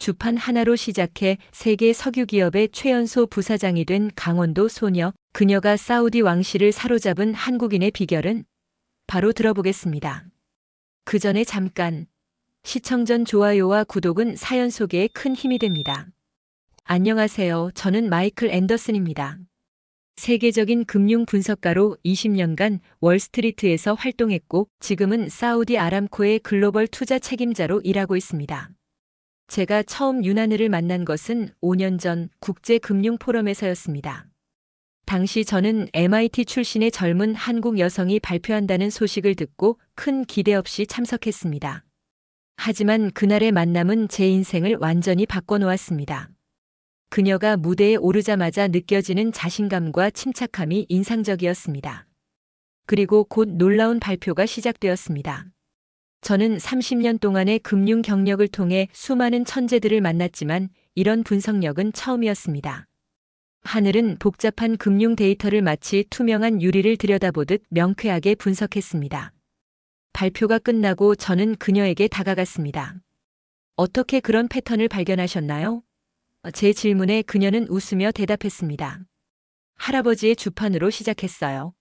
주판 하나로 시작해 세계 석유 기업의 최연소 부사장이 된 강원도 소녀, 그녀가 사우디 왕실을 사로잡은 한국인의 비결은? 바로 들어보겠습니다. 그 전에 잠깐, 시청 전 좋아요와 구독은 사연 소개에 큰 힘이 됩니다. 안녕하세요. 저는 마이클 앤더슨입니다. 세계적인 금융 분석가로 20년간 월스트리트에서 활동했고 지금은 사우디 아람코의 글로벌 투자 책임자로 일하고 있습니다. 제가 처음 유나느를 만난 것은 5년 전 국제금융포럼에서였습니다. 당시 저는 MIT 출신의 젊은 한국 여성이 발표한다는 소식을 듣고 큰 기대 없이 참석했습니다. 하지만 그날의 만남은 제 인생을 완전히 바꿔놓았습니다. 그녀가 무대에 오르자마자 느껴지는 자신감과 침착함이 인상적이었습니다. 그리고 곧 놀라운 발표가 시작되었습니다. 저는 30년 동안의 금융 경력을 통해 수많은 천재들을 만났지만 이런 분석력은 처음이었습니다. 하늘은 복잡한 금융 데이터를 마치 투명한 유리를 들여다보듯 명쾌하게 분석했습니다. 발표가 끝나고 저는 그녀에게 다가갔습니다. 어떻게 그런 패턴을 발견하셨나요? 제 질문에 그녀는 웃으며 대답했습니다. 할아버지의 주판으로 시작했어요.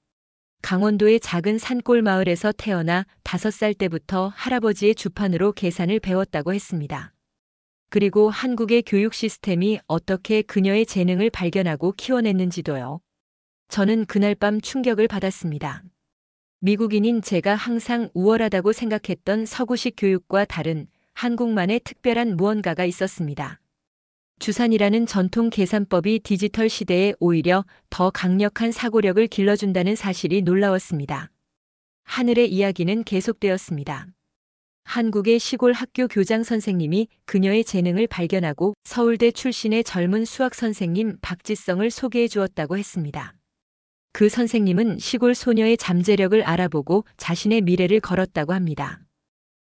강원도의 작은 산골 마을에서 태어나 5살 때부터 할아버지의 주판으로 계산을 배웠다고 했습니다. 그리고 한국의 교육 시스템이 어떻게 그녀의 재능을 발견하고 키워냈는지도요. 저는 그날 밤 충격을 받았습니다. 미국인인 제가 항상 우월하다고 생각했던 서구식 교육과 다른 한국만의 특별한 무언가가 있었습니다. 주산이라는 전통 계산법이 디지털 시대에 오히려 더 강력한 사고력을 길러준다는 사실이 놀라웠습니다. 하늘의 이야기는 계속되었습니다. 한국의 시골 학교 교장 선생님이 그녀의 재능을 발견하고 서울대 출신의 젊은 수학 선생님 박지성을 소개해 주었다고 했습니다. 그 선생님은 시골 소녀의 잠재력을 알아보고 자신의 미래를 걸었다고 합니다.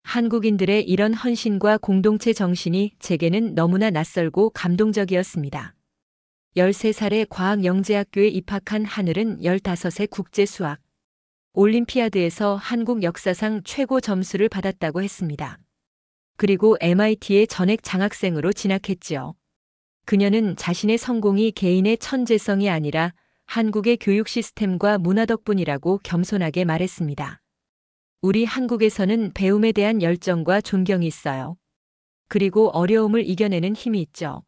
한국인들의 이런 헌신과 공동체 정신이 제게는 너무나 낯설고 감동적이었습니다. 13살에 과학영재학교에 입학한 하늘은 15세 국제수학 올림피아드에서 한국 역사상 최고 점수를 받았다고 했습니다. 그리고 MIT의 전액 장학생으로 진학했지요. 그녀는 자신의 성공이 개인의 천재성이 아니라 한국의 교육 시스템과 문화 덕분이라고 겸손하게 말했습니다. 우리 한국에서는 배움에 대한 열정과 존경이 있어요. 그리고 어려움을 이겨내는 힘이 있죠.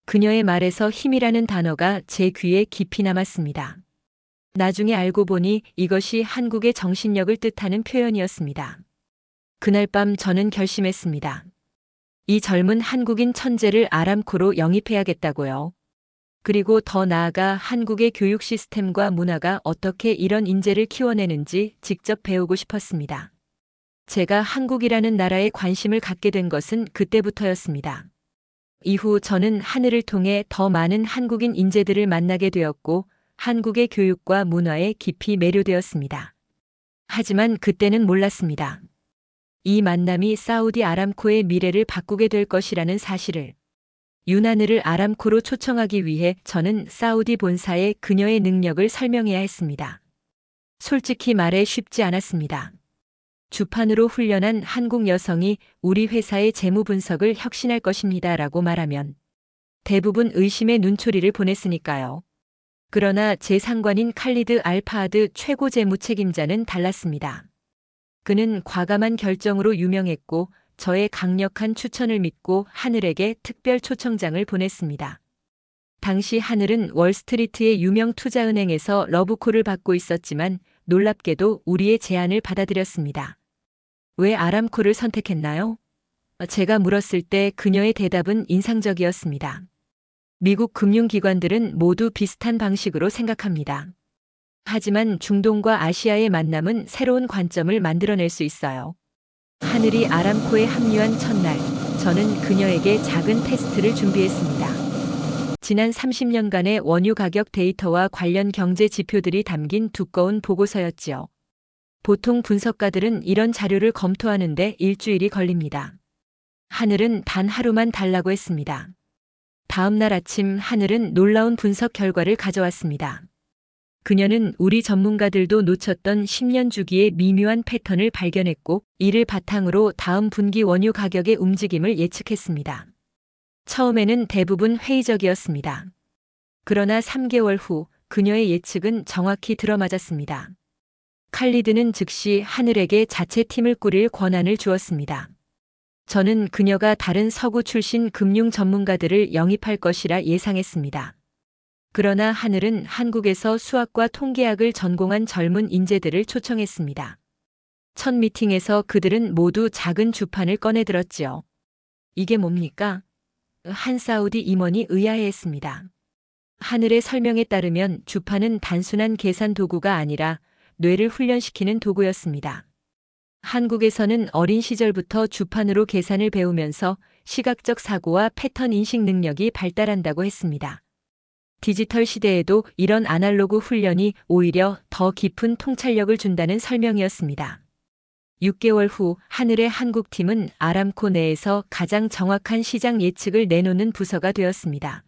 그녀의 말에서 힘이라는 단어가 제 귀에 깊이 남았습니다. 나중에 알고 보니 이것이 한국의 정신력을 뜻하는 표현이었습니다. 그날 밤 저는 결심했습니다. 이 젊은 한국인 천재를 아람코로 영입해야겠다고요. 그리고 더 나아가 한국의 교육 시스템과 문화가 어떻게 이런 인재를 키워내는지 직접 배우고 싶었습니다. 제가 한국이라는 나라에 관심을 갖게 된 것은 그때부터였습니다. 이후 저는 하늘을 통해 더 많은 한국인 인재들을 만나게 되었고 한국의 교육과 문화에 깊이 매료되었습니다. 하지만 그때는 몰랐습니다. 이 만남이 사우디 아람코의 미래를 바꾸게 될 것이라는 사실을. 유나느를 아람코로 초청하기 위해 저는 사우디 본사에 그녀의 능력을 설명해야 했습니다. 솔직히 말해 쉽지 않았습니다. 주판으로 훈련한 한국 여성이 우리 회사의 재무 분석을 혁신할 것입니다 라고 말하면 대부분 의심의 눈초리를 보냈으니까요. 그러나 제 상관인 칼리드 알파하드 최고 재무 책임자는 달랐습니다. 그는 과감한 결정으로 유명했고 저의 강력한 추천을 믿고 하늘에게 특별 초청장을 보냈습니다. 당시 하늘은 월스트리트의 유명 투자은행에서 러브콜을 받고 있었지만 놀랍게도 우리의 제안을 받아들였습니다. 왜 아람코를 선택했나요? 제가 물었을 때 그녀의 대답은 인상적이었습니다. 미국 금융기관들은 모두 비슷한 방식으로 생각합니다. 하지만 중동과 아시아의 만남은 새로운 관점을 만들어낼 수 있어요. 하늘이 아람코에 합류한 첫날, 저는 그녀에게 작은 테스트를 준비했습니다. 지난 30년간의 원유 가격 데이터와 관련 경제 지표들이 담긴 두꺼운 보고서였지요. 보통 분석가들은 이런 자료를 검토하는데 일주일이 걸립니다. 하늘은 단 하루만 달라고 했습니다. 다음 날 아침 하늘은 놀라운 분석 결과를 가져왔습니다. 그녀는 우리 전문가들도 놓쳤던 10년 주기의 미묘한 패턴을 발견했고 이를 바탕으로 다음 분기 원유 가격의 움직임을 예측했습니다. 처음에는 대부분 회의적이었습니다. 그러나 3개월 후 그녀의 예측은 정확히 들어맞았습니다. 칼리드는 즉시 하늘에게 자체 팀을 꾸릴 권한을 주었습니다. 저는 그녀가 다른 서구 출신 금융 전문가들을 영입할 것이라 예상했습니다. 그러나 하늘은 한국에서 수학과 통계학을 전공한 젊은 인재들을 초청했습니다. 첫 미팅에서 그들은 모두 작은 주판을 꺼내들었지요. 이게 뭡니까? 한 사우디 임원이 의아해했습니다. 하늘의 설명에 따르면 주판은 단순한 계산 도구가 아니라 뇌를 훈련시키는 도구였습니다. 한국에서는 어린 시절부터 주판으로 계산을 배우면서 시각적 사고와 패턴 인식 능력이 발달한다고 했습니다. 디지털 시대에도 이런 아날로그 훈련이 오히려 더 깊은 통찰력을 준다는 설명이었습니다. 6개월 후 하늘의 한국팀은 아람코 내에서 가장 정확한 시장 예측을 내놓는 부서가 되었습니다.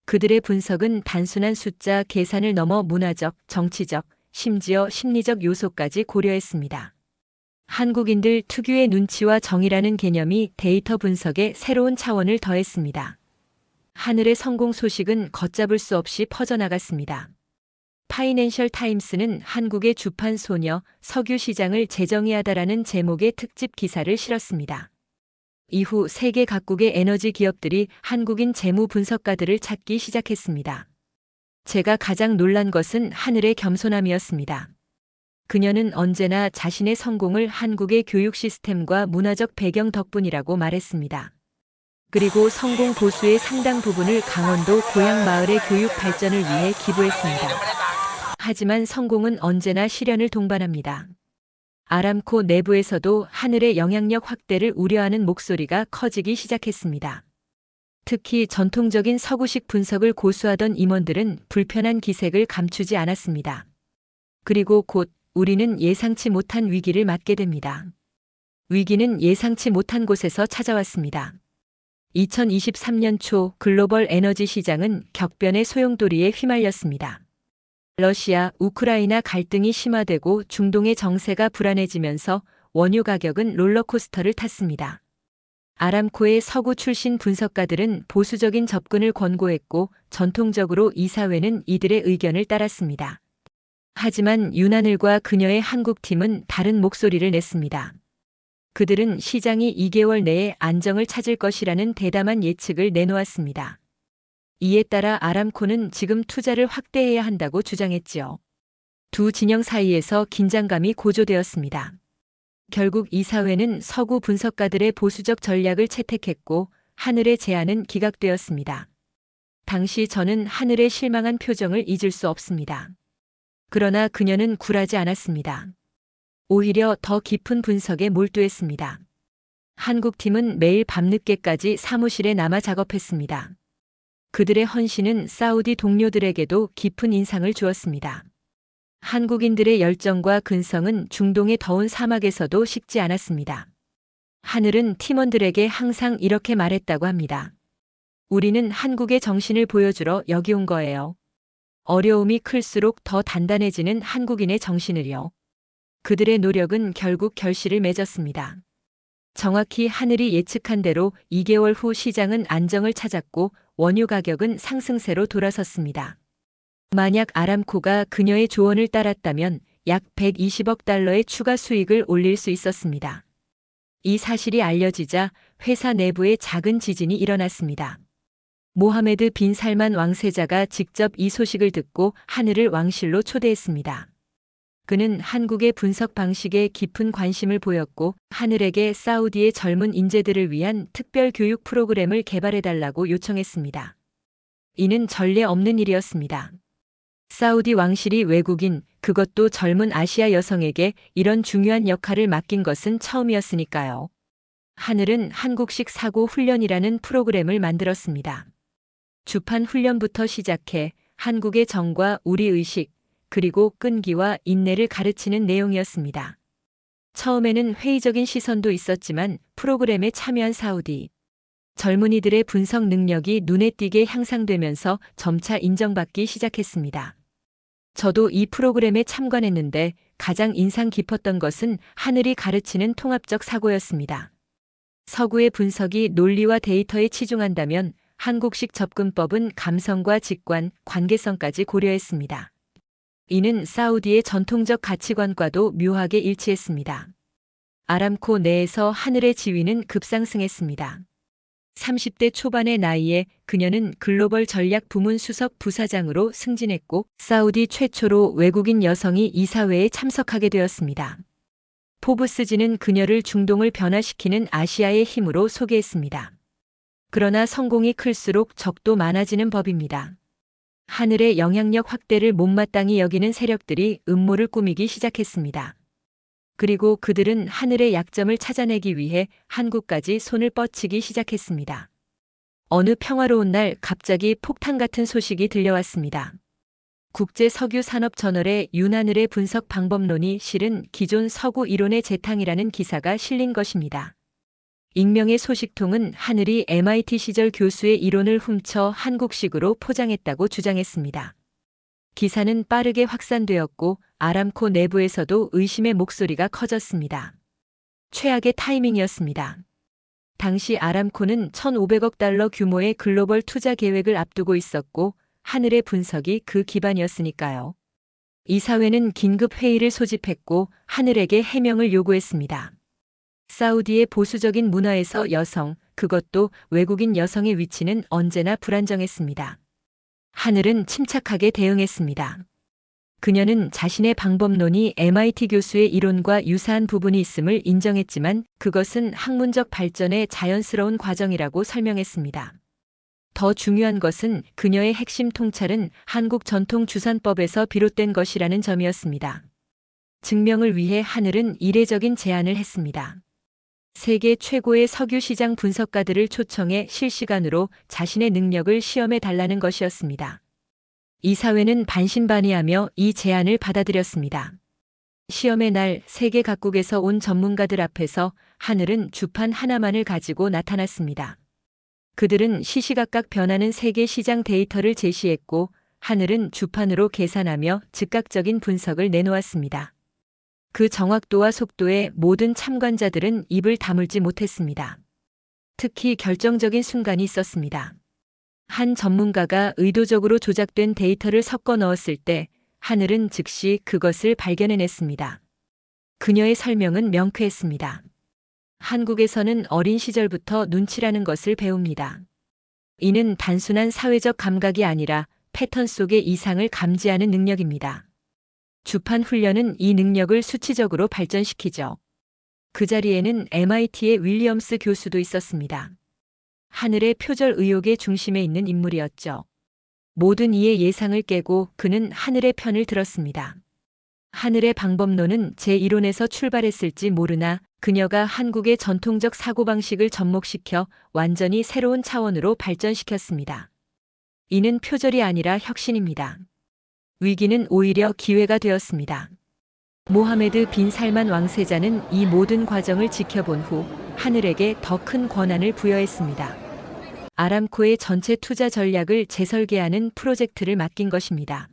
그들의 분석은 단순한 숫자 계산을 넘어 문화적, 정치적, 심지어 심리적 요소까지 고려했습니다. 한국인들 특유의 눈치와 정의라는 개념이 데이터 분석에 새로운 차원을 더했습니다. 하늘의 성공 소식은 걷잡을 수 없이 퍼져나갔습니다. 파이낸셜 타임스는 한국의 주판 소녀 석유 시장을 재정의하다라는 제목의 특집 기사를 실었습니다. 이후 세계 각국의 에너지 기업들이 한국인 재무 분석가들을 찾기 시작했습니다. 제가 가장 놀란 것은 하늘의 겸손함이었습니다. 그녀는 언제나 자신의 성공을 한국의 교육 시스템과 문화적 배경 덕분이라고 말했습니다. 그리고 성공 보수의 상당 부분을 강원도 고향 마을의 교육 발전을 위해 기부했습니다. 하지만 성공은 언제나 시련을 동반합니다. 아람코 내부에서도 하늘의 영향력 확대를 우려하는 목소리가 커지기 시작했습니다. 특히 전통적인 서구식 분석을 고수하던 임원들은 불편한 기색을 감추지 않았습니다. 그리고 곧 우리는 예상치 못한 위기를 맞게 됩니다. 위기는 예상치 못한 곳에서 찾아왔습니다. 2023년 초 글로벌 에너지 시장은 격변의 소용돌이에 휘말렸습니다. 러시아, 우크라이나 갈등이 심화되고 중동의 정세가 불안해지면서 원유 가격은 롤러코스터를 탔습니다. 아람코의 서구 출신 분석가들은 보수적인 접근을 권고했고 전통적으로 이사회는 이들의 의견을 따랐습니다. 하지만 윤하늘과 그녀의 한국팀은 다른 목소리를 냈습니다. 그들은 시장이 2개월 내에 안정을 찾을 것이라는 대담한 예측을 내놓았습니다. 이에 따라 아람코는 지금 투자를 확대해야 한다고 주장했지요. 두 진영 사이에서 긴장감이 고조되었습니다. 결국 이사회는 서구 분석가들의 보수적 전략을 채택했고 하늘의 제안은 기각되었습니다. 당시 저는 하늘의 실망한 표정을 잊을 수 없습니다. 그러나 그녀는 굴하지 않았습니다. 오히려 더 깊은 분석에 몰두했습니다. 한국팀은 매일 밤늦게까지 사무실에 남아 작업했습니다. 그들의 헌신은 사우디 동료들에게도 깊은 인상을 주었습니다. 한국인들의 열정과 근성은 중동의 더운 사막에서도 식지 않았습니다. 하늘은 팀원들에게 항상 이렇게 말했다고 합니다. 우리는 한국의 정신을 보여주러 여기 온 거예요. 어려움이 클수록 더 단단해지는 한국인의 정신을요. 그들의 노력은 결국 결실을 맺었습니다. 정확히 하늘이 예측한 대로 2개월 후 시장은 안정을 찾았고 원유 가격은 상승세로 돌아섰습니다. 만약 아람코가 그녀의 조언을 따랐다면 약 120억 달러의 추가 수익을 올릴 수 있었습니다. 이 사실이 알려지자 회사 내부에 작은 지진이 일어났습니다. 모하메드 빈 살만 왕세자가 직접 이 소식을 듣고 하늘을 왕실로 초대했습니다. 그는 한국의 분석 방식에 깊은 관심을 보였고 하늘에게 사우디의 젊은 인재들을 위한 특별 교육 프로그램을 개발해달라고 요청했습니다. 이는 전례 없는 일이었습니다. 사우디 왕실이 외국인, 그것도 젊은 아시아 여성에게 이런 중요한 역할을 맡긴 것은 처음이었으니까요. 하늘은 한국식 사고 훈련이라는 프로그램을 만들었습니다. 주판 훈련부터 시작해 한국의 정과 우리의식, 그리고 끈기와 인내를 가르치는 내용이었습니다. 처음에는 회의적인 시선도 있었지만 프로그램에 참여한 사우디 젊은이들의 분석 능력이 눈에 띄게 향상되면서 점차 인정받기 시작했습니다. 저도 이 프로그램에 참관했는데 가장 인상 깊었던 것은 하늘이 가르치는 통합적 사고였습니다. 서구의 분석이 논리와 데이터에 치중한다면 한국식 접근법은 감성과 직관, 관계성까지 고려했습니다. 이는 사우디의 전통적 가치관과도 묘하게 일치했습니다. 아람코 내에서 하늘의 지위는 급상승했습니다. 30대 초반의 나이에 그녀는 글로벌 전략 부문 수석 부사장으로 승진했고 사우디 최초로 외국인 여성이 이사회에 참석하게 되었습니다. 포브스지는 그녀를 중동을 변화시키는 아시아의 힘으로 소개했습니다. 그러나 성공이 클수록 적도 많아지는 법입니다. 하늘의 영향력 확대를 못마땅히 여기는 세력들이 음모를 꾸미기 시작했습니다. 그리고 그들은 하늘의 약점을 찾아내기 위해 한국까지 손을 뻗치기 시작했습니다. 어느 평화로운 날 갑자기 폭탄 같은 소식이 들려왔습니다. 국제석유산업저널의 윤하늘의 분석 방법론이 실은 기존 서구 이론의 재탕이라는 기사가 실린 것입니다. 익명의 소식통은 하늘이 MIT 시절 교수의 이론을 훔쳐 한국식으로 포장했다고 주장했습니다. 기사는 빠르게 확산되었고 아람코 내부에서도 의심의 목소리가 커졌습니다. 최악의 타이밍이었습니다. 당시 아람코는 1,500억 달러 규모의 글로벌 투자 계획을 앞두고 있었고 하늘의 분석이 그 기반이었으니까요. 이사회는 긴급 회의를 소집했고 하늘에게 해명을 요구했습니다. 사우디의 보수적인 문화에서 여성, 그것도 외국인 여성의 위치는 언제나 불안정했습니다. 하늘은 침착하게 대응했습니다. 그녀는 자신의 방법론이 MIT 교수의 이론과 유사한 부분이 있음을 인정했지만 그것은 학문적 발전의 자연스러운 과정이라고 설명했습니다. 더 중요한 것은 그녀의 핵심 통찰은 한국 전통 주산법에서 비롯된 것이라는 점이었습니다. 증명을 위해 하늘은 이례적인 제안을 했습니다. 세계 최고의 석유 시장 분석가들을 초청해 실시간으로 자신의 능력을 시험해 달라는 것이었습니다. 이사회는 반신반의하며 이 제안을 받아들였습니다. 시험의 날 세계 각국에서 온 전문가들 앞에서 하늘은 주판 하나만을 가지고 나타났습니다. 그들은 시시각각 변하는 세계 시장 데이터를 제시했고 하늘은 주판으로 계산하며 즉각적인 분석을 내놓았습니다. 그 정확도와 속도에 모든 참관자들은 입을 다물지 못했습니다. 특히 결정적인 순간이 있었습니다. 한 전문가가 의도적으로 조작된 데이터를 섞어 넣었을 때 하늘은 즉시 그것을 발견해냈습니다. 그녀의 설명은 명쾌했습니다. 한국에서는 어린 시절부터 눈치라는 것을 배웁니다. 이는 단순한 사회적 감각이 아니라 패턴 속의 이상을 감지하는 능력입니다. 주판 훈련은 이 능력을 수치적으로 발전시키죠. 그 자리에는 MIT의 윌리엄스 교수도 있었습니다. 하늘의 표절 의혹의 중심에 있는 인물이었죠. 모든 이의 예상을 깨고 그는 하늘의 편을 들었습니다. 하늘의 방법론은 제 이론에서 출발했을지 모르나 그녀가 한국의 전통적 사고방식을 접목시켜 완전히 새로운 차원으로 발전시켰습니다. 이는 표절이 아니라 혁신입니다. 위기는 오히려 기회가 되었습니다. 모하메드 빈 살만 왕세자는 이 모든 과정을 지켜본 후 하늘에게 더 큰 권한을 부여했습니다. 아람코의 전체 투자 전략을 재설계하는 프로젝트를 맡긴 것입니다.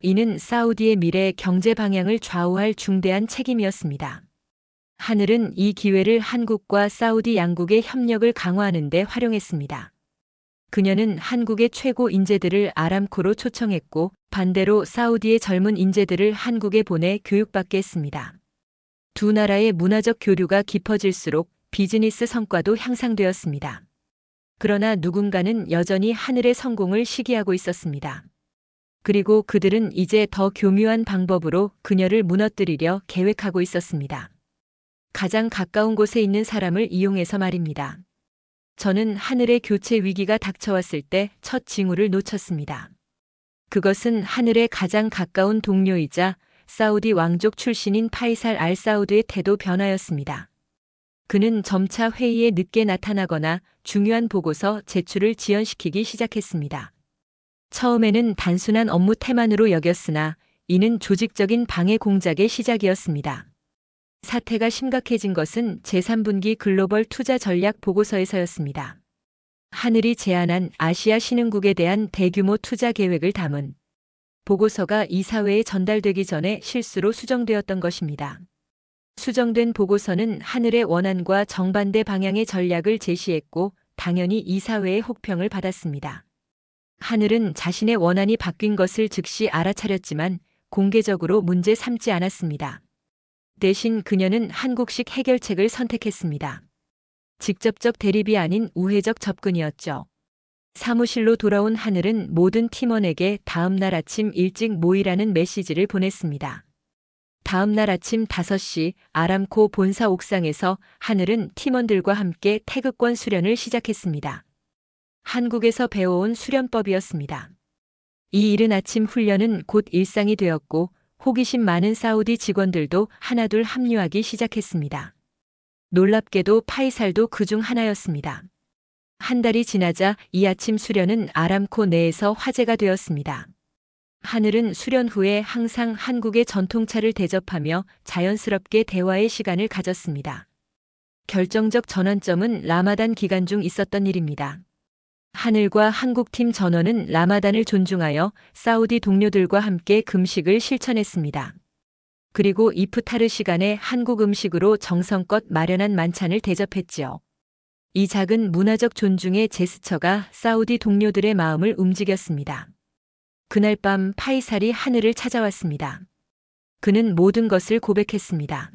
이는 사우디의 미래 경제 방향을 좌우할 중대한 책임이었습니다. 하늘은 이 기회를 한국과 사우디 양국의 협력을 강화하는 데 활용했습니다. 그녀는 한국의 최고 인재들을 아람코로 초청했고 반대로 사우디의 젊은 인재들을 한국에 보내 교육받게 했습니다. 두 나라의 문화적 교류가 깊어질수록 비즈니스 성과도 향상되었습니다. 그러나 누군가는 여전히 하늘의 성공을 시기하고 있었습니다. 그리고 그들은 이제 더 교묘한 방법으로 그녀를 무너뜨리려 계획하고 있었습니다. 가장 가까운 곳에 있는 사람을 이용해서 말입니다. 저는 하늘의 교체 위기가 닥쳐왔을 때 첫 징후를 놓쳤습니다. 그것은 하늘의 가장 가까운 동료이자 사우디 왕족 출신인 파이살 알 사우드의 태도 변화였습니다. 그는 점차 회의에 늦게 나타나거나 중요한 보고서 제출을 지연시키기 시작했습니다. 처음에는 단순한 업무 태만으로 여겼으나 이는 조직적인 방해 공작의 시작이었습니다. 사태가 심각해진 것은 제3분기 글로벌 투자 전략 보고서에서였습니다. 하늘이 제안한 아시아 신흥국에 대한 대규모 투자 계획을 담은 보고서가 이사회에 전달되기 전에 실수로 수정되었던 것입니다. 수정된 보고서는 하늘의 원안과 정반대 방향의 전략을 제시했고 당연히 이사회의 혹평을 받았습니다. 하늘은 자신의 원안이 바뀐 것을 즉시 알아차렸지만 공개적으로 문제 삼지 않았습니다. 대신 그녀는 한국식 해결책을 선택했습니다. 직접적 대립이 아닌 우회적 접근이었죠. 사무실로 돌아온 하늘은 모든 팀원에게 다음 날 아침 일찍 모이라는 메시지를 보냈습니다. 다음 날 아침 5시 아람코 본사 옥상에서 하늘은 팀원들과 함께 태극권 수련을 시작했습니다. 한국에서 배워온 수련법이었습니다. 이 이른 아침 훈련은 곧 일상이 되었고 호기심 많은 사우디 직원들도 하나둘 합류하기 시작했습니다. 놀랍게도 파이살도 그중 하나였습니다. 한 달이 지나자 이 아침 수련은 아람코 내에서 화제가 되었습니다. 하늘은 수련 후에 항상 한국의 전통차를 대접하며 자연스럽게 대화의 시간을 가졌습니다. 결정적 전환점은 라마단 기간 중 있었던 일입니다. 하늘과 한국팀 전원은 라마단을 존중하여 사우디 동료들과 함께 금식을 실천했습니다. 그리고 이프타르 시간에 한국 음식으로 정성껏 마련한 만찬을 대접했지요. 이 작은 문화적 존중의 제스처가 사우디 동료들의 마음을 움직였습니다. 그날 밤 파이살이 하늘을 찾아왔습니다. 그는 모든 것을 고백했습니다.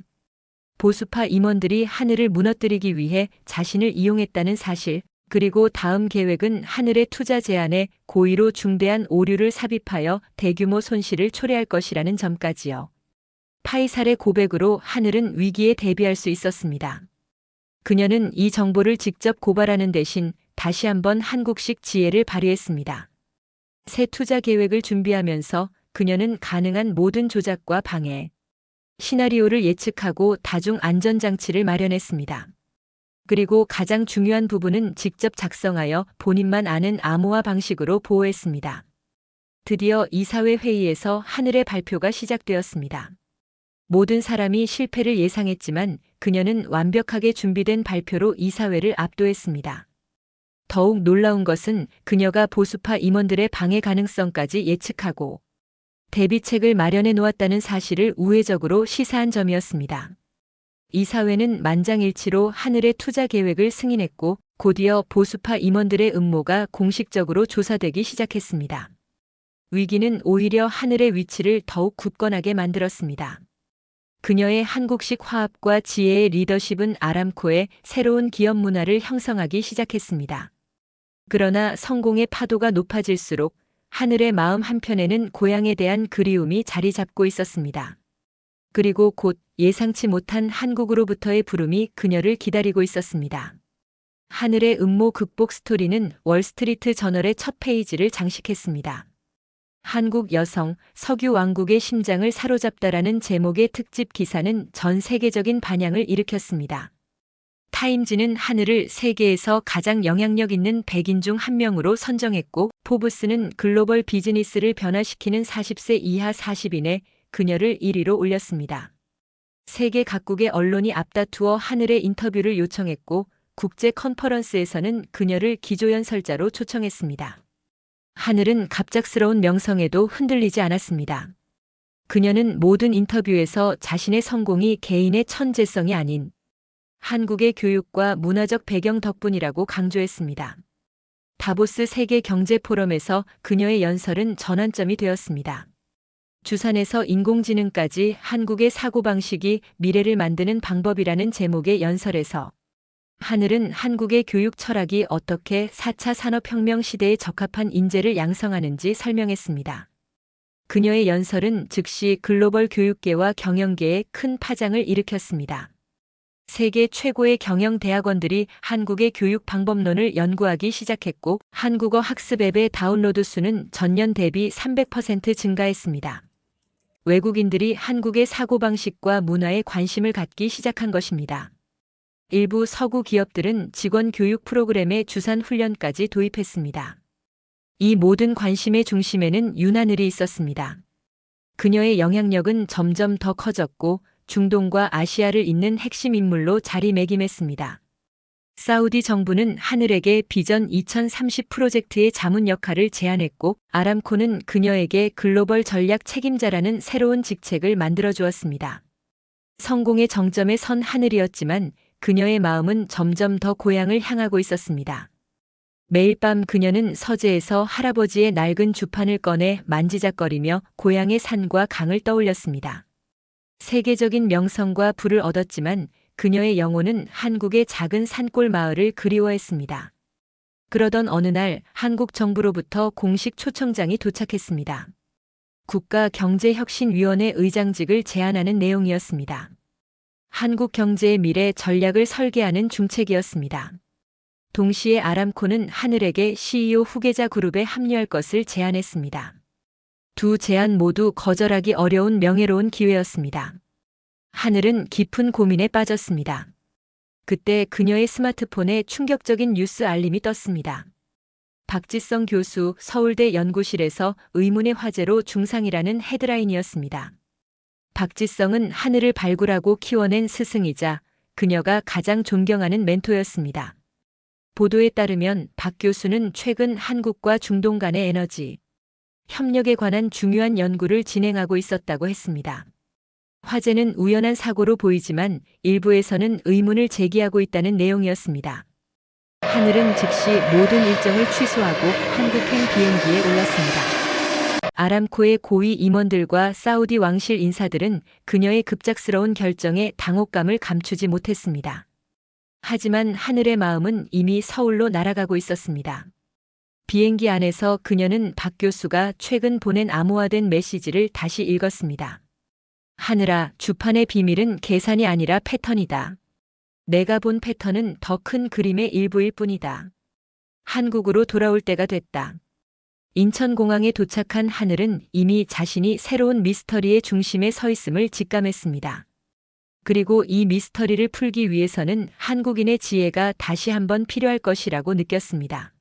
보수파 임원들이 하늘을 무너뜨리기 위해 자신을 이용했다는 사실, 그리고 다음 계획은 하늘의 투자 제안에 고의로 중대한 오류를 삽입하여 대규모 손실을 초래할 것이라는 점까지요. 파이살의 고백으로 하늘은 위기에 대비할 수 있었습니다. 그녀는 이 정보를 직접 고발하는 대신 다시 한번 한국식 지혜를 발휘했습니다. 새 투자 계획을 준비하면서 그녀는 가능한 모든 조작과 방해, 시나리오를 예측하고 다중 안전장치를 마련했습니다. 그리고 가장 중요한 부분은 직접 작성하여 본인만 아는 암호화 방식으로 보호했습니다. 드디어 이사회 회의에서 하늘의 발표가 시작되었습니다. 모든 사람이 실패를 예상했지만 그녀는 완벽하게 준비된 발표로 이사회를 압도했습니다. 더욱 놀라운 것은 그녀가 보수파 임원들의 방해 가능성까지 예측하고 대비책을 마련해 놓았다는 사실을 우회적으로 시사한 점이었습니다. 이사회는 만장일치로 하늘의 투자 계획을 승인했고 곧이어 보수파 임원들의 음모가 공식적으로 조사되기 시작했습니다. 위기는 오히려 하늘의 위치를 더욱 굳건하게 만들었습니다. 그녀의 한국식 화합과 지혜의 리더십은 아람코의 새로운 기업 문화를 형성하기 시작했습니다. 그러나 성공의 파도가 높아질수록 하늘의 마음 한편에는 고향에 대한 그리움이 자리 잡고 있었습니다. 그리고 곧 예상치 못한 한국으로부터의 부름이 그녀를 기다리고 있었습니다. 하늘의 음모 극복 스토리는 월스트리트 저널의 첫 페이지를 장식했습니다. 한국 여성, 석유 왕국의 심장을 사로잡다라는 제목의 특집 기사는 전 세계적인 반향을 일으켰습니다. 타임즈는 하늘을 세계에서 가장 영향력 있는 100인 중 한 명으로 선정했고 포브스는 글로벌 비즈니스를 변화시키는 40세 이하 40인에 그녀를 1위로 올렸습니다. 세계 각국의 언론이 앞다투어 하늘의 인터뷰를 요청했고 국제 컨퍼런스에서는 그녀를 기조연설자로 초청했습니다. 하늘은 갑작스러운 명성에도 흔들리지 않았습니다. 그녀는 모든 인터뷰에서 자신의 성공이 개인의 천재성이 아닌 한국의 교육과 문화적 배경 덕분이라고 강조했습니다. 다보스 세계 경제 포럼에서 그녀의 연설은 전환점이 되었습니다. 주산에서 인공지능까지 한국의 사고방식이 미래를 만드는 방법이라는 제목의 연설에서 하늘은 한국의 교육 철학이 어떻게 4차 산업혁명 시대에 적합한 인재를 양성하는지 설명했습니다. 그녀의 연설은 즉시 글로벌 교육계와 경영계에 큰 파장을 일으켰습니다. 세계 최고의 경영대학원들이 한국의 교육 방법론을 연구하기 시작했고 한국어 학습 앱의 다운로드 수는 전년 대비 300% 증가했습니다. 외국인들이 한국의 사고방식과 문화에 관심을 갖기 시작한 것입니다. 일부 서구 기업들은 직원 교육 프로그램에 주산 훈련까지 도입했습니다. 이 모든 관심의 중심에는 윤하늘이 있었습니다. 그녀의 영향력은 점점 더 커졌고 중동과 아시아를 잇는 핵심 인물로 자리매김했습니다. 사우디 정부는 하늘에게 비전 2030 프로젝트의 자문 역할을 제안했고 아람코는 그녀에게 글로벌 전략 책임자라는 새로운 직책을 만들어 주었습니다. 성공의 정점에 선 하늘이었지만 그녀의 마음은 점점 더 고향을 향하고 있었습니다. 매일 밤 그녀는 서재에서 할아버지의 낡은 주판을 꺼내 만지작거리며 고향의 산과 강을 떠올렸습니다. 세계적인 명성과 부를 얻었지만 그녀의 영혼은 한국의 작은 산골 마을을 그리워했습니다. 그러던 어느 날 한국 정부로부터 공식 초청장이 도착했습니다. 국가경제혁신위원회 의장직을 제안하는 내용이었습니다. 한국 경제의 미래 전략을 설계하는 중책이었습니다. 동시에 아람코는 하늘에게 CEO 후계자 그룹에 합류할 것을 제안했습니다. 두 제안 모두 거절하기 어려운 명예로운 기회였습니다. 하늘은 깊은 고민에 빠졌습니다. 그때 그녀의 스마트폰에 충격적인 뉴스 알림이 떴습니다. 박지성 교수 서울대 연구실에서 의문의 화재로 중상이라는 헤드라인이었습니다. 박지성은 하늘을 발굴하고 키워낸 스승이자 그녀가 가장 존경하는 멘토였습니다. 보도에 따르면 박 교수는 최근 한국과 중동 간의 에너지 협력에 관한 중요한 연구를 진행하고 있었다고 했습니다. 화재는 우연한 사고로 보이지만 일부에서는 의문을 제기하고 있다는 내용이었습니다. 하늘은 즉시 모든 일정을 취소하고 한국행 비행기에 올랐습니다. 아람코의 고위 임원들과 사우디 왕실 인사들은 그녀의 급작스러운 결정에 당혹감을 감추지 못했습니다. 하지만 하늘의 마음은 이미 서울로 날아가고 있었습니다. 비행기 안에서 그녀는 박 교수가 최근 보낸 암호화된 메시지를 다시 읽었습니다. 하늘아, 주판의 비밀은 계산이 아니라 패턴이다. 내가 본 패턴은 더 큰 그림의 일부일 뿐이다. 한국으로 돌아올 때가 됐다. 인천공항에 도착한 하늘은 이미 자신이 새로운 미스터리의 중심에 서 있음을 직감했습니다. 그리고 이 미스터리를 풀기 위해서는 한국인의 지혜가 다시 한번 필요할 것이라고 느꼈습니다.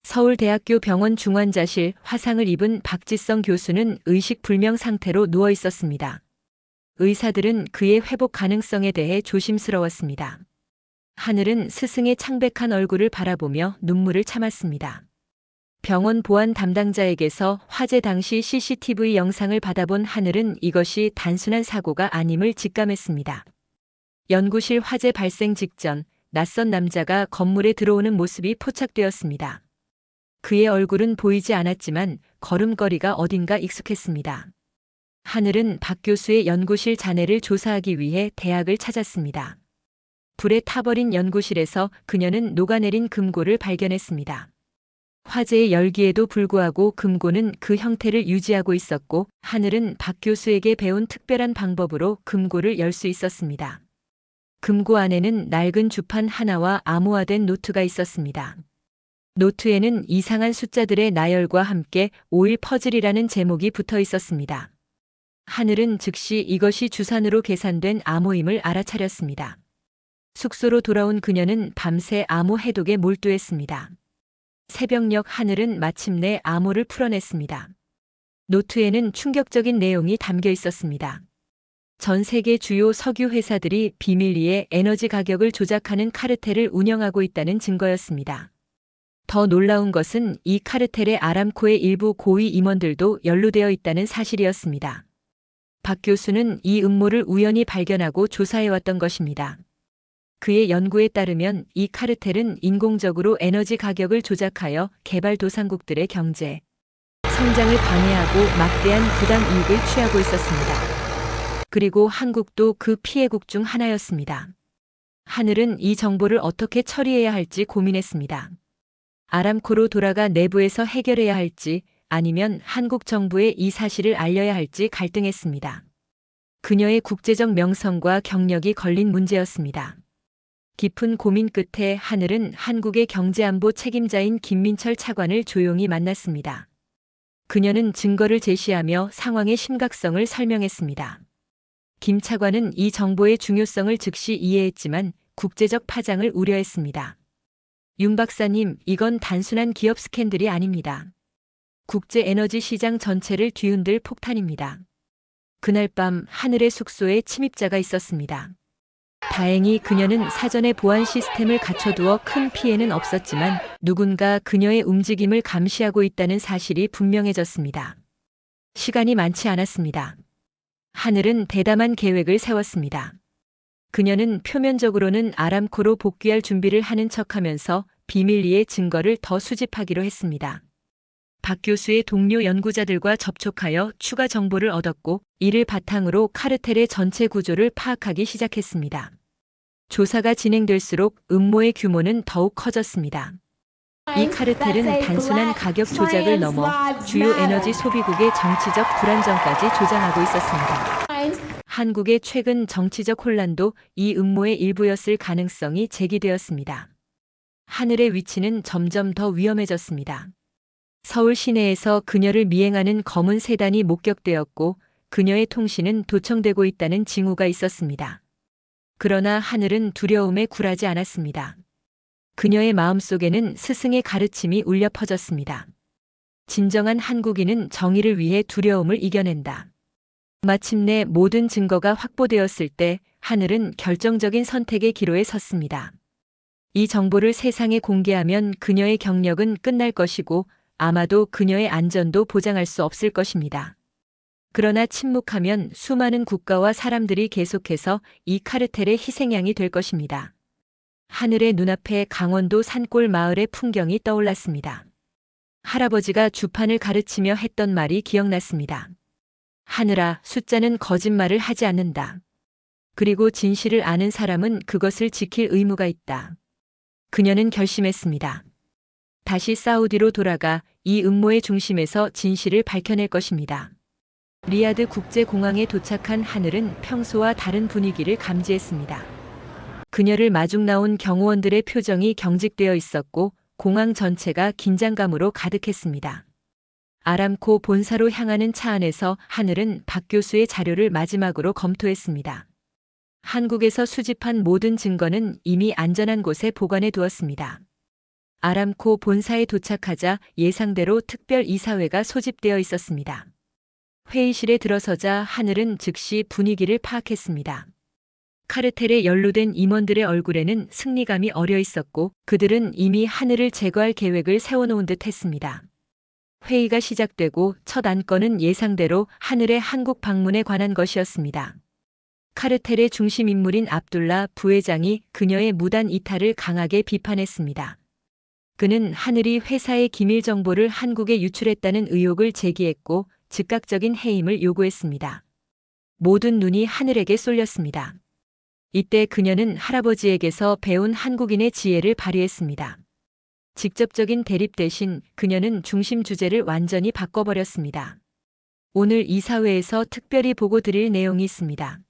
서울대학교 병원 중환자실 화상을 입은 박지성 교수는 의식불명 상태로 누워 있었습니다. 의사들은 그의 회복 가능성에 대해 조심스러웠습니다. 하늘은 스승의 창백한 얼굴을 바라보며 눈물을 참았습니다. 병원 보안 담당자에게서 화재 당시 CCTV 영상을 받아본 하늘은 이것이 단순한 사고가 아님을 직감했습니다. 연구실 화재 발생 직전 낯선 남자가 건물에 들어오는 모습이 포착되었습니다. 그의 얼굴은 보이지 않았지만 걸음걸이가 어딘가 익숙했습니다. 하늘은 박 교수의 연구실 잔해를 조사하기 위해 대학을 찾았습니다. 불에 타버린 연구실에서 그녀는 녹아내린 금고를 발견했습니다. 화재의 열기에도 불구하고 금고는 그 형태를 유지하고 있었고 하늘은 박 교수에게 배운 특별한 방법으로 금고를 열 수 있었습니다. 금고 안에는 낡은 주판 하나와 암호화된 노트가 있었습니다. 노트에는 이상한 숫자들의 나열과 함께 5일 퍼즐이라는 제목이 붙어 있었습니다. 하늘은 즉시 이것이 주산으로 계산된 암호임을 알아차렸습니다. 숙소로 돌아온 그녀는 밤새 암호 해독에 몰두했습니다. 새벽녘 하늘은 마침내 암호를 풀어냈습니다. 노트에는 충격적인 내용이 담겨 있었습니다. 전 세계 주요 석유 회사들이 비밀리에 에너지 가격을 조작하는 카르텔을 운영하고 있다는 증거였습니다. 더 놀라운 것은 이 카르텔의 아람코의 일부 고위 임원들도 연루되어 있다는 사실이었습니다. 박 교수는 이 음모를 우연히 발견하고 조사해왔던 것입니다. 그의 연구에 따르면 이 카르텔은 인공적으로 에너지 가격을 조작하여 개발도상국들의 경제 성장을 방해하고 막대한 부당 이익을 취하고 있었습니다. 그리고 한국도 그 피해국 중 하나였습니다. 하늘은 이 정보를 어떻게 처리해야 할지 고민했습니다. 아람코로 돌아가 내부에서 해결해야 할지 아니면 한국 정부에 이 사실을 알려야 할지 갈등했습니다. 그녀의 국제적 명성과 경력이 걸린 문제였습니다. 깊은 고민 끝에 하늘은 한국의 경제안보 책임자인 김민철 차관을 조용히 만났습니다. 그녀는 증거를 제시하며 상황의 심각성을 설명했습니다. 김 차관은 이 정보의 중요성을 즉시 이해했지만 국제적 파장을 우려했습니다. 윤 박사님, 이건 단순한 기업 스캔들이 아닙니다. 국제 에너지 시장 전체를 뒤흔들 폭탄입니다. 그날 밤 하늘의 숙소에 침입자가 있었습니다. 다행히 그녀는 사전에 보안 시스템을 갖춰두어 큰 피해는 없었지만 누군가 그녀의 움직임을 감시하고 있다는 사실이 분명해졌습니다. 시간이 많지 않았습니다. 하늘은 대담한 계획을 세웠습니다. 그녀는 표면적으로는 아람코로 복귀할 준비를 하는 척하면서 비밀리에 증거를 더 수집하기로 했습니다. 박 교수의 동료 연구자들과 접촉하여 추가 정보를 얻었고, 이를 바탕으로 카르텔의 전체 구조를 파악하기 시작했습니다. 조사가 진행될수록 음모의 규모는 더욱 커졌습니다. 이 카르텔은 단순한 가격 조작을 넘어 주요 에너지 소비국의 정치적 불안정까지 조장하고 있었습니다. 한국의 최근 정치적 혼란도 이 음모의 일부였을 가능성이 제기되었습니다. 하늘의 위치는 점점 더 위험해졌습니다. 서울 시내에서 그녀를 미행하는 검은 세단이 목격되었고, 그녀의 통신은 도청되고 있다는 징후가 있었습니다. 그러나 하늘은 두려움에 굴하지 않았습니다. 그녀의 마음속에는 스승의 가르침이 울려 퍼졌습니다. 진정한 한국인은 정의를 위해 두려움을 이겨낸다. 마침내 모든 증거가 확보되었을 때 하늘은 결정적인 선택의 기로에 섰습니다. 이 정보를 세상에 공개하면 그녀의 경력은 끝날 것이고 아마도 그녀의 안전도 보장할 수 없을 것입니다. 그러나 침묵하면 수많은 국가와 사람들이 계속해서 이 카르텔의 희생양이 될 것입니다. 하늘의 눈앞에 강원도 산골 마을의 풍경이 떠올랐습니다. 할아버지가 주판을 가르치며 했던 말이 기억났습니다. 하늘아, 숫자는 거짓말을 하지 않는다. 그리고 진실을 아는 사람은 그것을 지킬 의무가 있다. 그녀는 결심했습니다. 다시 사우디로 돌아가 이 음모의 중심에서 진실을 밝혀낼 것입니다. 리야드 국제공항에 도착한 하늘은 평소와 다른 분위기를 감지했습니다. 그녀를 마중 나온 경호원들의 표정이 경직되어 있었고 공항 전체가 긴장감으로 가득했습니다. 아람코 본사로 향하는 차 안에서 하늘은 박 교수의 자료를 마지막으로 검토했습니다. 한국에서 수집한 모든 증거는 이미 안전한 곳에 보관해 두었습니다. 아람코 본사에 도착하자 예상대로 특별 이사회가 소집되어 있었습니다. 회의실에 들어서자 하늘은 즉시 분위기를 파악했습니다. 카르텔에 연루된 임원들의 얼굴에는 승리감이 어려 있었고 그들은 이미 하늘을 제거할 계획을 세워놓은 듯 했습니다. 회의가 시작되고 첫 안건은 예상대로 하늘의 한국 방문에 관한 것이었습니다. 카르텔의 중심 인물인 압둘라 부회장이 그녀의 무단 이탈을 강하게 비판했습니다. 그는 하늘이 회사의 기밀 정보를 한국에 유출했다는 의혹을 제기했고 즉각적인 해임을 요구했습니다. 모든 눈이 하늘에게 쏠렸습니다. 이때 그녀는 할아버지에게서 배운 한국인의 지혜를 발휘했습니다. 직접적인 대립 대신 그녀는 중심 주제를 완전히 바꿔버렸습니다. 오늘 이사회에서 특별히 보고 드릴 내용이 있습니다.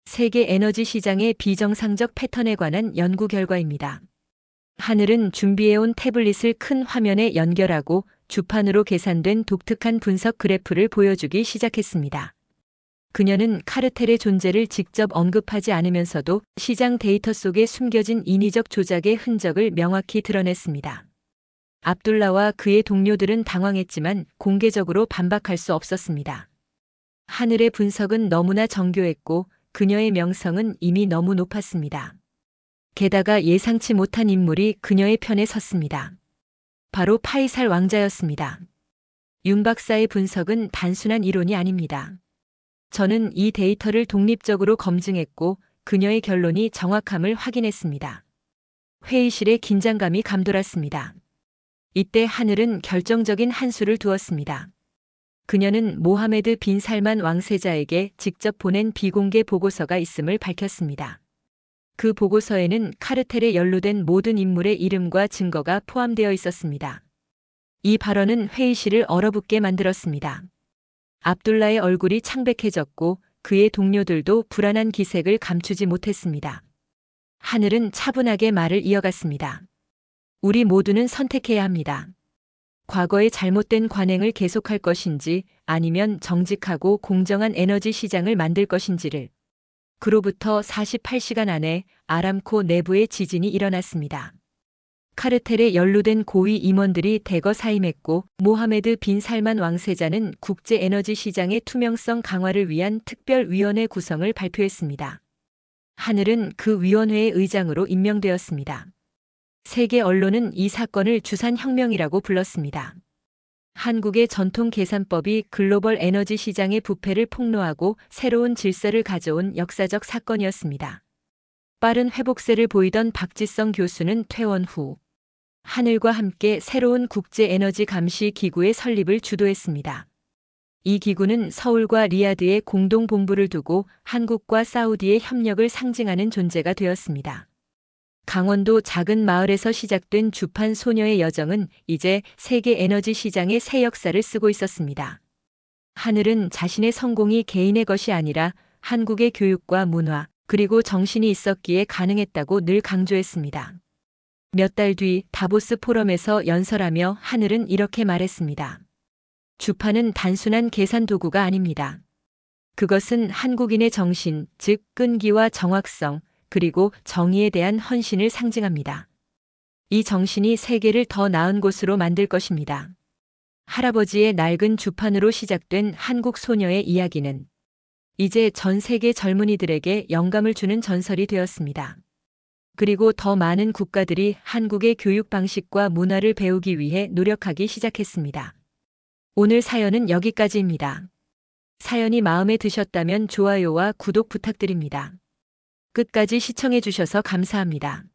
세계 에너지 시장의 비정상적 패턴에 관한 연구 결과입니다. 하늘은 준비해온 태블릿을 큰 화면에 연결하고 주판으로 계산된 독특한 분석 그래프를 보여주기 시작했습니다. 그녀는 카르텔의 존재를 직접 언급하지 않으면서도 시장 데이터 속에 숨겨진 인위적 조작의 흔적을 명확히 드러냈습니다. 압둘라와 그의 동료들은 당황했지만 공개적으로 반박할 수 없었습니다. 하늘의 분석은 너무나 정교했고 그녀의 명성은 이미 너무 높았습니다. 게다가 예상치 못한 인물이 그녀의 편에 섰습니다. 바로 파이살 왕자였습니다. 윤 박사의 분석은 단순한 이론이 아닙니다. 저는 이 데이터를 독립적으로 검증했고 그녀의 결론이 정확함을 확인했습니다. 회의실에 긴장감이 감돌았습니다. 이때 하늘은 결정적인 한 수를 두었습니다. 그녀는 모하메드 빈 살만 왕세자에게 직접 보낸 비공개 보고서가 있음을 밝혔습니다. 그 보고서에는 카르텔에 연루된 모든 인물의 이름과 증거가 포함되어 있었습니다. 이 발언은 회의실을 얼어붙게 만들었습니다. 압둘라의 얼굴이 창백해졌고 그의 동료들도 불안한 기색을 감추지 못했습니다. 하늘은 차분하게 말을 이어갔습니다. 우리 모두는 선택해야 합니다. 과거의 잘못된 관행을 계속할 것인지 아니면 정직하고 공정한 에너지 시장을 만들 것인지를. 그로부터 48시간 안에 아람코 내부의 지진이 일어났습니다. 카르텔에 연루된 고위 임원들이 대거 사임했고 모하메드 빈 살만 왕세자는 국제 에너지 시장의 투명성 강화를 위한 특별위원회 구성을 발표했습니다. 하늘은 그 위원회의 의장으로 임명되었습니다. 세계 언론은 이 사건을 주산혁명이라고 불렀습니다. 한국의 전통 계산법이 글로벌 에너지 시장의 부패를 폭로하고 새로운 질서를 가져온 역사적 사건이었습니다. 빠른 회복세를 보이던 박지성 교수는 퇴원 후 하늘과 함께 새로운 국제 에너지 감시 기구의 설립을 주도했습니다. 이 기구는 서울과 리야드에 공동 본부를 두고 한국과 사우디의 협력을 상징하는 존재가 되었습니다. 강원도 작은 마을에서 시작된 주판 소녀의 여정은 이제 세계 에너지 시장의 새 역사를 쓰고 있었습니다. 하늘은 자신의 성공이 개인의 것이 아니라 한국의 교육과 문화, 그리고 정신이 있었기에 가능했다고 늘 강조했습니다. 몇 달 뒤 다보스 포럼에서 연설하며 하늘은 이렇게 말했습니다. 주판은 단순한 계산 도구가 아닙니다. 그것은 한국인의 정신, 즉 끈기와 정확성, 그리고 정의에 대한 헌신을 상징합니다. 이 정신이 세계를 더 나은 곳으로 만들 것입니다. 할아버지의 낡은 주판으로 시작된 한국 소녀의 이야기는 이제 전 세계 젊은이들에게 영감을 주는 전설이 되었습니다. 그리고 더 많은 국가들이 한국의 교육 방식과 문화를 배우기 위해 노력하기 시작했습니다. 오늘 사연은 여기까지입니다. 사연이 마음에 드셨다면 좋아요와 구독 부탁드립니다. 끝까지 시청해 주셔서 감사합니다.